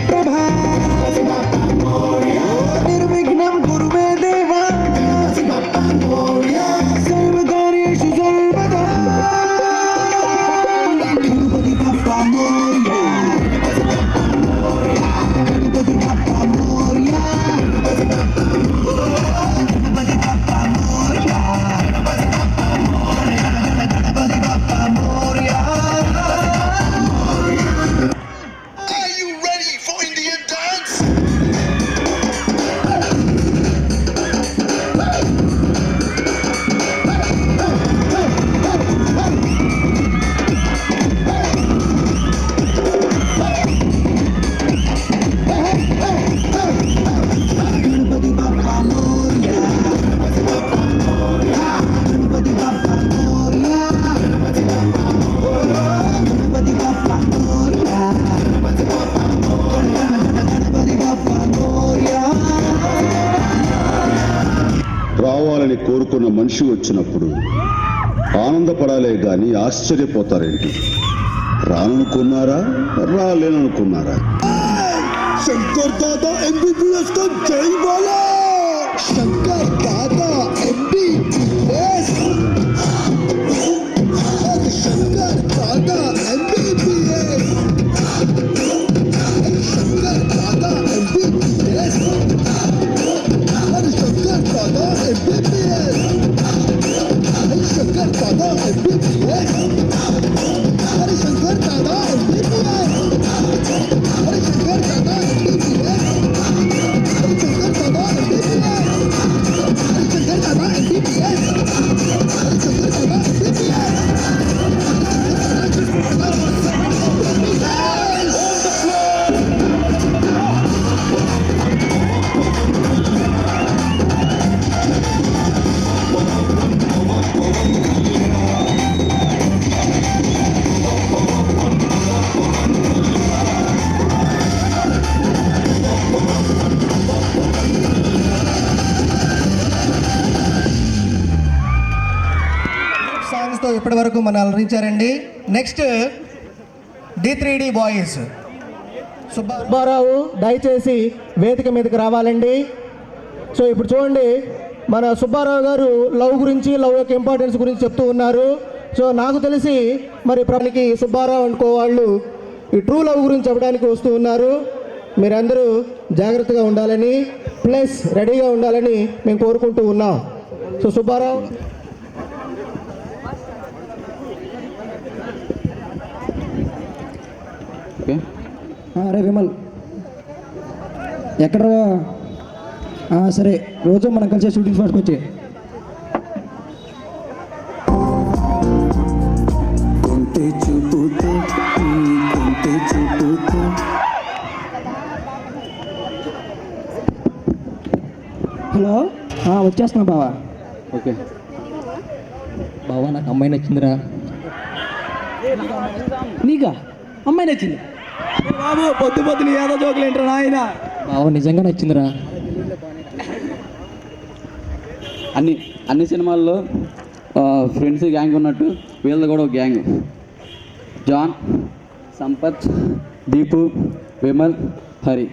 ప్రభా నిర్విఘ్నం కురు మే దేవా సర్వకార్యేషు సర్వదా Ganapati Bappa Morya Ganapati Bappa Morya Ganapati Bappa Morya Ganapati Bappa Morya. Are you ready for Indian dance? Ganapati Bappa Morya Ganapati Bappa Morya Ganapati Bappa Morya Ganapati Bappa Morya Ganapati Bappa Morya. రావాలని కోరుకున్న మనిషి వచ్చినప్పుడు ఆనందపడాలే గాని ఆశ్చర్యపోతారేంటి? రాననుకున్నారా, రాలేననుకున్నారా? शंकर दादा MBBS का जय बोलो. शंकर दादा MBBS. शंकर दादा MBBS. शंकर दादा MBBS. शंकर दादा MBBS. शंकर दादा MBBS. शंकर दादा MBBS. अरे शंकर दादा MBBS. अरे शंकर दादा MBBS. अरे शंकर दादा MBBS. अरे शंकर दादा MBBS. సాంగ్స్తో ఇప్పటి వరకు మన అలరించారండి. Next D3D boys. సుబ్బారావు దయచేసి వేదిక మీదకి రావాలండి. సో ఇప్పుడు చూడండి, మన సుబ్బారావు గారు లవ్ గురించి, లవ్ యొక్క ఇంపార్టెన్స్ గురించి చెప్తూ ఉన్నారు. సో నాకు తెలిసి మరి ప్రజలకి సుబ్బారావు అనుకో వాళ్ళు ఈ ట్రూ లవ్ గురించి చెప్పడానికి వస్తూ ఉన్నారు. మీరందరూ జాగ్రత్తగా ఉండాలని ప్లస్ రెడీగా ఉండాలని మేము కోరుకుంటూ ఉన్నాం. సో సుబ్బారావు. అరే విమల్ ఎక్కడ సరే రోజు మనం కలిసి షూటింగ్ స్పాట్కి వచ్చి హలో వచ్చేస్తున్నా బావా. ఓకే బావా, నాకు అమ్మాయి నచ్చిందిరా. నీకా అమ్మాయి నచ్చింది? బాబు పొద్దు పొద్దున ఏదో జోకులు ఏంటారా నాయన? బావ నిజంగా నచ్చిందిరా. అన్ని సినిమాల్లో ఫ్రెండ్స్ గ్యాంగ్ ఉన్నట్టు వీళ్ళది కూడా ఒక గ్యాంగ్. జాన్, సంపత్, దీపు, విమల్, హరి.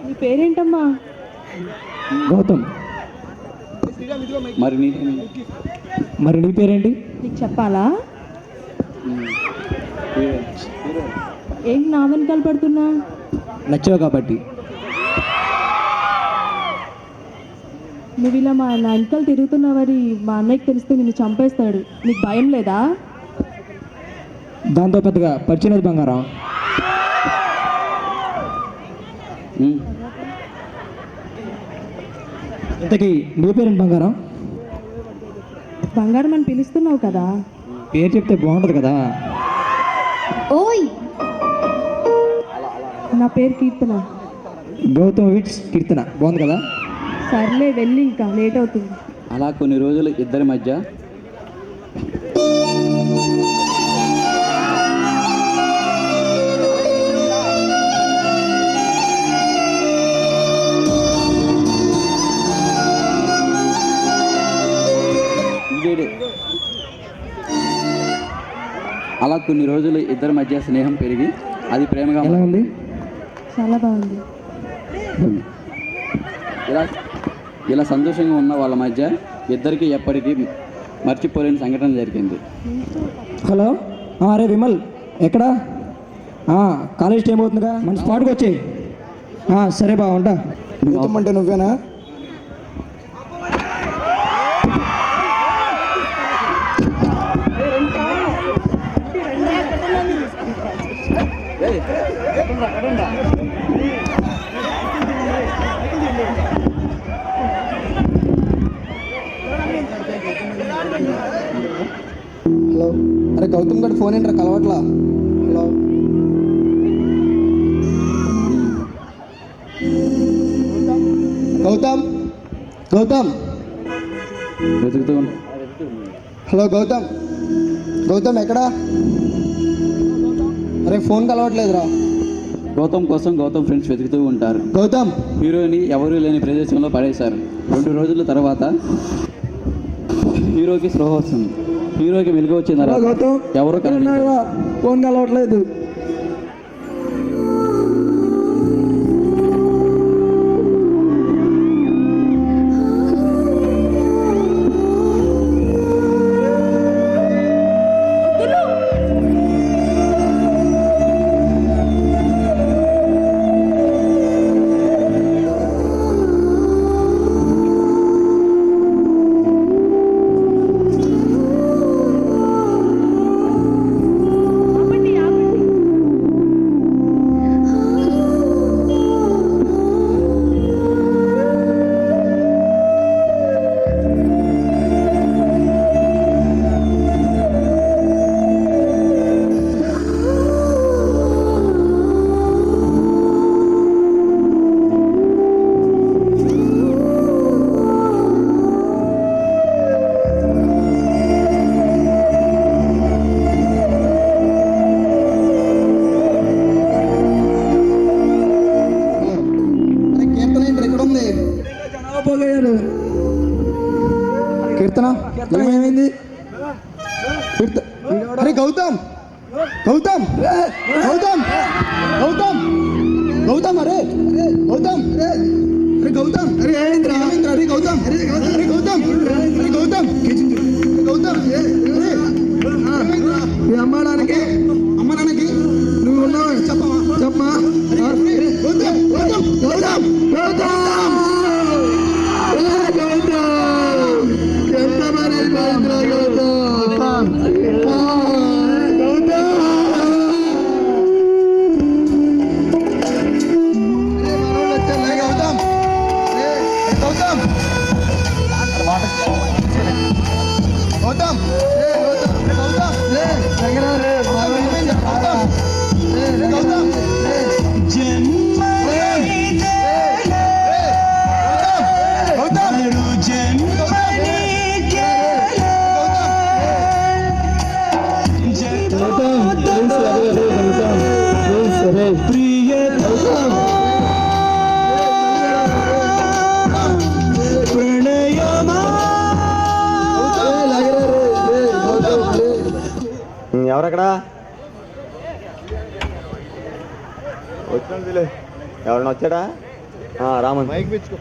నీ పేరేంటమ్మా? గౌతమ్. మరి నీ పేరేంటి? నీకు చెప్పాలా? ఏంటి నా వెనకాల పడుతున్నా? నచ్చావు కాబట్టి. నువ్వు ఇలా నా వెనకాల తిరుగుతున్నావని మా అన్నయ్యకి తెలిస్తే నిన్ను చంపేస్తాడు. నీకు భయం లేదా? దాంతో పెద్దగా పరిచయం బంగారం. ఇంతకీ నీ పేరేంటి బంగారం? బంగారం అని పిలుస్తున్నావు కదా. పేరు చెప్తే బాగుంటుంది కదా. ఓయ్, నా పేరు కీర్తన. గౌతమ్ విట్స్ కీర్తన బాగుంది కదా. సర్లే వెళ్ళి, ఇంకా లేట్ అవుతుంది. అలా కొన్ని రోజులు ఇద్దరి మధ్య అలా కొన్ని రోజులు ఇద్దరి మధ్య స్నేహం పెరిగి అది ప్రేమగా ఎలా ఉంది? చాలా బాగుంది. ఇలా ఇలా సంతోషంగా ఉన్న వాళ్ళ మధ్య ఇద్దరికి ఎప్పటికీ మర్చిపోలేని సంఘటన జరిగింది. హలో, అరే విమల్ ఎక్కడా? కాలేజ్ టైం అవుతుందిగా, మన స్పాట్కి వచ్చేయి. సరే బా, ఉంటా. అంటే నువ్వేనా? హలో, అరే గౌతమ్ గారి ఫోన్ ఏంట్రా కలవట్లా? హలో, గౌతమ్ గౌతమ్ వెతుకుతూ హలో గౌతమ్, గౌతమ్ ఎక్కడా? అరే ఫోన్ కలవట్లేదురా. గౌతమ్ కోసం గౌతమ్ ఫ్రెండ్స్ వెతుకుతూ ఉంటారు. గౌతమ్, హీరోని ఎవరూ లేని ప్రదేశంలో పడేశారు. 2 రోజుల తర్వాత హీరోకి స్పృహ వస్తుంది. హీరోకి వెలుగు వచ్చిన తర్వాత గౌతమ్ ఎవరో కనిపించరు. ఫోన్ కలవట్లేదు. కీర్తన ఏమైంది? అరే గౌతమ్ గౌతమ్ గౌతమ్ గౌతమ్ గౌతమ్ అరే గౌతమ్ అరే గౌతమ్ అరే ఏమైందిరా? అరే గౌతమ్ అరే గౌతమ్ అరే గౌతమ్ గౌతమ్ అమ్మ నాన్నకి నువ్వు ఉన్నావు చెప్పమా గౌతమ్ గౌతమ్ గౌతమ్ గౌతమ్ ఎవరక్కడ వచ్చిన ఎవరన్నా వచ్చాడా? రామన్ మైక్ పెంచుకో.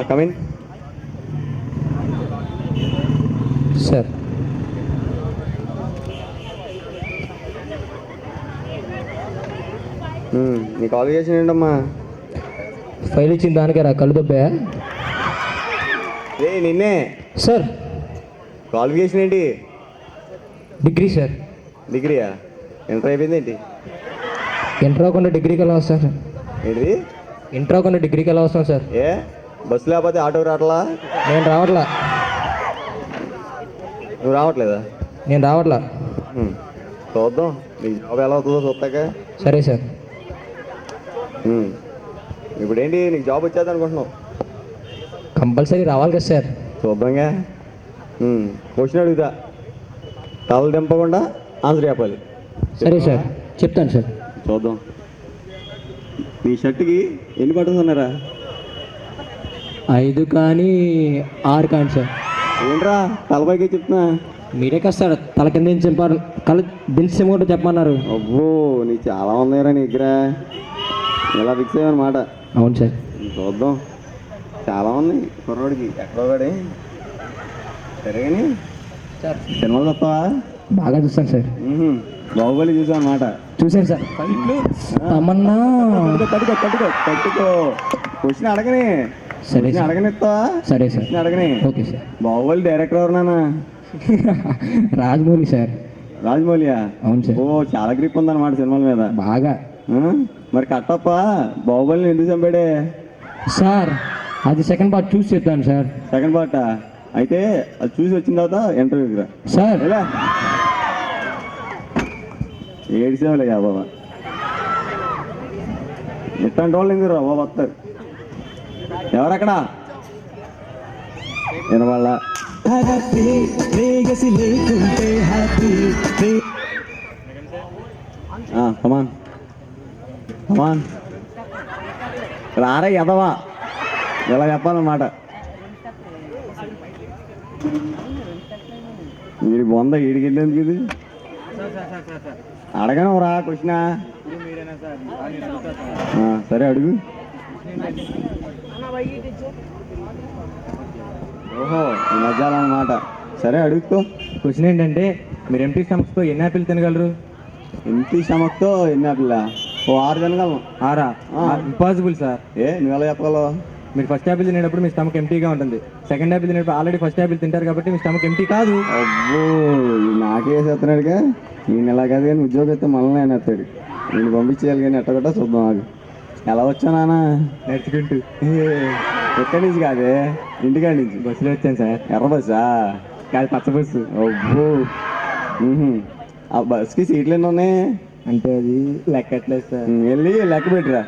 Come in sir. నీ క్వాలిఫికేషన్ ఏంటమ్మా? ఫైల్ ఇచ్చిన దానికే రా కళ్ళు దొబ్బా. నిన్నే సార్. క్వాలిఫికేషన్ ఏంటి? Degree sir. డిగ్రీయా? ఇంటర్ అయిపోయింది ఏంటి? ఇంటర్ అవ్వకుండా డిగ్రీకి ఎలా వస్తాను సార్? ఏంటిది? ఇంటర్ అవ్వకుండా డిగ్రీకి ఎలా వస్తాను సార్? ఏ బస్సు లేకపోతే ఆటోకి రావట్లా? నేను రావట్లా. నువ్వు రావట్లేదా? నేను రావట్లా. చూద్దాం నీ జాబ్ ఎలా అవుతుందో చూస్తాక. సరే సార్. ఇప్పుడు ఏంటి నీకు జాబ్ వచ్చేది అనుకుంటున్నావు? కంపల్సరీ రావాలి కదా సార్. చూద్దాంగా. క్వశ్చన్ అడుగుతా, తల దింపకుండా ఆన్సర్ చెప్పాలి. సరే సార్, చెప్తాను సార్. చూద్దాం. మీ షర్ట్కి ఎన్ని బటన్స్ ఉన్నారా? 5 కానీ 6 కానీ సార్. ఏంట్రా తలపైకి చెప్తున్నా? మీరే కదా సార్ తల కింద నుంచి చెప్పారు, కళ్ళు దించి కూడా చెప్పమన్నారు. అబ్బో నీ చాలా ఉన్నాయిరా నీ దగ్గర. ఇలా ఫిక్స్ అయ్యనమాట. అవును సార్. చూద్దాం, చాలా ఉన్నాయి కుర్రోడికి. ఎక్కడో వాడే. సరే కానీ సార్ సినిమాలు చూస్తావా? బాగా చూస్తాను సార్. బాహుబలి చూసావు అనమాట. చూసాను సార్. తమన్నా తట్టుకో. క్వశ్చన్ అడగని. సరే సార్. అడగనిస్తావా? సరే సార్. క్వశ్చన్ అడగని. Okay sir. బాహుబలి డైరెక్టర్ ఎవరు నాన్న? రాజమౌళి సార్. రాజమౌళియా? అవును సార్. ఓ చాలా గ్రిప్ ఉందన్నమాట సినిమాల మీద. బాగా. మరి కట్టప్ప బాహుబలిని ఎందుకు చంపాడే? సార్ అది సెకండ్ పార్ట్ చూసి చెప్తాను సార్. సెకండ్ పార్ట్ అయితే అది చూసి వచ్చిన తర్వాత ఇంటర్వ్యూకి రా సార్. ఎలా ఏడిసేవాలే బాబా. ఎట్లాంటి వాళ్ళు ఎందుకు రా బాబా వస్తారు. ఎవరక్కడ వినవాళ్ళ? కమాన్ కమాన్ రారా ఎదవా. ఇలా చెప్పాలన్నమాట. వీడి బొంద వీడికి వెళ్ళేందుకు ఇది? అడగను రా క్వశ్చన్. సరే అడుగు. ఓహో ఈ మధ్యాహ్నం అన్నమాట. సరే అడుగుకో. క్వశ్చన్ ఏంటంటే మీరు ఎంటీ స్టమక్స్తో ఎన్ని యాపిల్ తినగలరు? ఎంటీ స్టమక్తో ఎన్ని ఆపిల్? ఓ 6 తినగలను. 6? Impossible sir. నువ్వు ఎలా చెప్పగలవు? మీరు ఫస్ట్ యాపిల్ తినేటప్పుడు మీ స్టమక్ ఎంటీగా ఉంటుంది. సెకండ్ యాపిల్ తినేటప్పుడు ఆల్రెడీ ఫస్ట్ యాపిల్ తింటారు కాబట్టి మీ స్టమక్ ఎంటీ కాదు. అబ్బో నాకే వేసేస్తున్నాడుగా. నేను ఎలా కాదు కానీ ఉద్యోగం అయితే మనల్ని ఆయన వస్తాడు. నేను పంపించేయాలి కానీ ఎట్టగట్టా చూద్దాం. నాకు ఎలా వచ్చా నాన్న? నడుచుకుంటూ. ఎక్కడి నుంచి కాదే? ఇంటికాడి నుంచి. బస్సులో వచ్చాను సార్. ఎర్ర బస్సా? కాదు పచ్చ బస్సు. అబ్బో ఆ బస్కి సీట్లు ఎన్ని ఉన్నాయి? అంటే అది లెక్కట్లేదు సార్. వెళ్ళి లెక్క పెట్టిరా.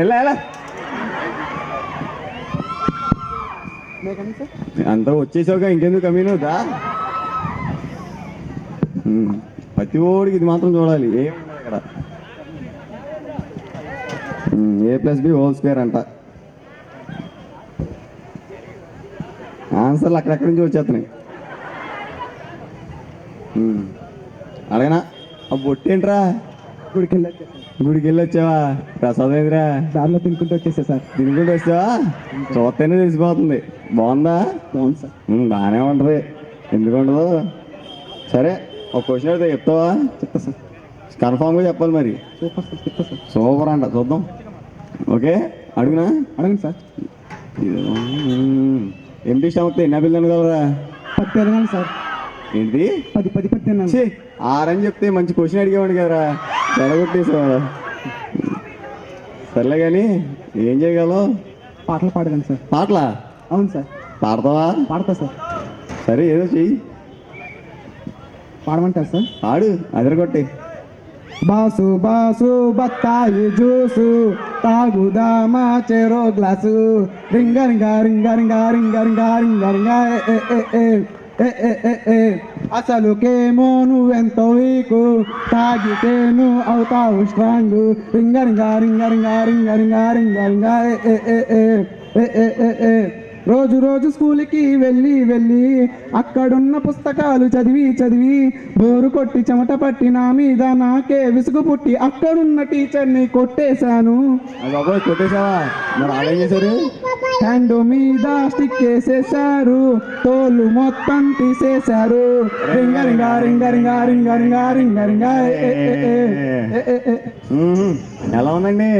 ఎలా అంతా వచ్చేసావుగా ఇంకెందుకు కమీనుదా? ప్రతి ఓడికి ఇది మాత్రం చూడాలి. ఏముంది ఇక్కడ? A+B² అంట. ఆన్సర్లు అక్కడెక్కడి నుంచి వచ్చేస్తున్నాయి. అడగనా? ఆ బొట్టేంట్రా? గుడికి వెళ్ళి వచ్చావా? ప్రసాదం ఏందిరా? దారిలో తినుకుంటూ వచ్చేసా సార్. తినుకుంటూ వచ్చావా? చూస్తేనే తెలిసిపోతుంది. బాగుందా? బాగుంది సార్. బాగానే ఉంటుంది. ఎందుకు ఉండదు? సరే ఒక క్వశ్చన్ అయితే చెప్తావా? చెప్తా సార్. కన్ఫామ్గా చెప్పాలి మరి. Super sir. చెప్తా సార్. సూపర్ అంట. చూద్దాం. ఓకే అడుగునా? అడగండి సార్. ఎంటీ స్టమక్తో ఎన్ని ఆపిల్ తినగలరా? 10 తినగలను సార్. ఏంటి? 10 తిన్నాను. 6 అని చెప్తే మంచి క్వశ్చన్ అడిగేవాడు కదరా. చెడగొట్టేసేవాడు. సర్లే కానీ ఏం చేయగలవు? పాటలు పాడగలను సార్. పాటలా? అవును సార్. పాడతావా? పాడతా సార్. సరే ఏదో చెయ్యి. పాడమంటారు సార్? పాడు అదరగొట్టి. బాసు బాసు బత్తాయి జ్యూసు తాగుదామా చెరో గ్లాసు రింగ రింగ రింగ రింగ రింగ రింగ రింగ రింగ అసలుకేమో నువ్వెంతో వీకు తాగితేను అవుతావు స్ట్రాంగ్ రింగ రింగ రింగ రింగ రింగ రింగ రింగ రింగ రోజు రోజు స్కూల్కి వెళ్ళి అక్కడున్న పుస్తకాలు చదివి బోరు కొట్టి చెమట పట్టి నా మీద నాకే విసుగు పుట్టి అక్కడున్న టీచర్ని కొట్టేశాను. కొట్టేశావా? మరి ఆడేం చేశారు? హ్యాండ్ మీద స్టిక్ వేసేసారు, తోలు మొత్తం తీసేశారు. రింగ రింగ రింగ రింగ రింగ రింగ రింగ రింగ. ఎలా ఉందండి?